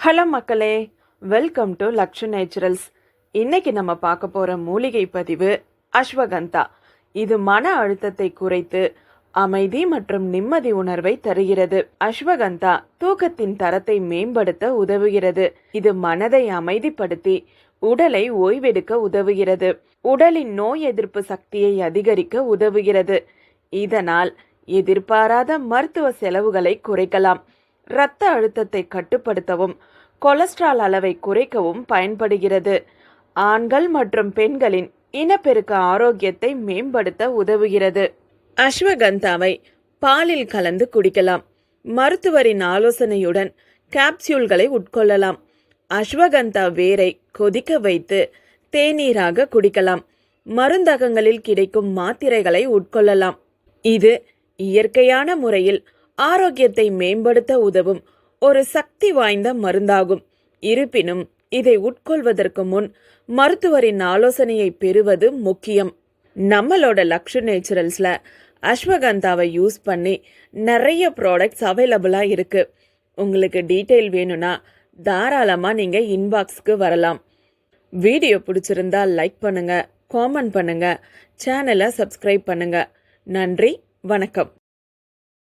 Hello மக்களே, welcome to Lakshu naturals. இன்னைக்கு நம்ம பார்க்க போகிற மூலிகை பதிவு அஸ்வகந்தா. இது மன அழுத்தத்தை குறைத்து அமைதி மற்றும் நிம்மதி உணர்வை தருகிறது. அஸ்வகந்தா தூக்கத்தின் தரத்தை மேம்படுத்த உதவுகிறது. இது மனதை அமைதிப்படுத்தி உடலை ஓய்வெடுக்க உதவுகிறது. உடலின் நோய் எதிர்ப்பு சக்தியை அதிகரிக்க உதவுகிறது. இதனால் எதிர்பாராத மருத்துவ செலவுகளை குறைக்கலாம். இரத்த அழுத்தத்தை கட்டுப்படுத்தவும் கொலஸ்ட்ரால் அளவை குறைக்கவும் பயன்படுகிறது. ஆண்கள் மற்றும் பெண்களின் இனப்பெருக்க ஆரோக்கியத்தை மேம்படுத்த உதவுகிறது. அஸ்வகந்தாவை பாலில் கலந்து குடிக்கலாம். மருத்துவரின் ஆலோசனையுடன் கேப்சியூல்களை உட்கொள்ளலாம். அஸ்வகந்தா வேரை கொதிக்க வைத்து தேநீராக குடிக்கலாம். மருந்தகங்களில் கிடைக்கும் மாத்திரைகளை உட்கொள்ளலாம். இது இயற்கையான முறையில் ஆரோக்கியத்தை மேம்படுத்த உதவும் ஒரு சக்தி வாய்ந்த மருந்தாகும். இருப்பினும் இதை உட்கொள்வதற்கு முன் மருத்துவரின் ஆலோசனையை பெறுவது முக்கியம். நம்மளோட லக்ஷு நேச்சுரல்ஸ்ல அஸ்வகந்தாவை யூஸ் பண்ணி நிறைய ப்ராடக்ட்ஸ் அவைலபிளாக இருக்கு. உங்களுக்கு டீட்டெயில் வேணும்னா தாராளமாக நீங்கள் இன்பாக்ஸ்க்கு வரலாம். வீடியோ பிடிச்சிருந்தா லைக் பண்ணுங்க, காமெண்ட் பண்ணுங்க, சேனலை சப்ஸ்கிரைப் பண்ணுங்க. நன்றி, வணக்கம்.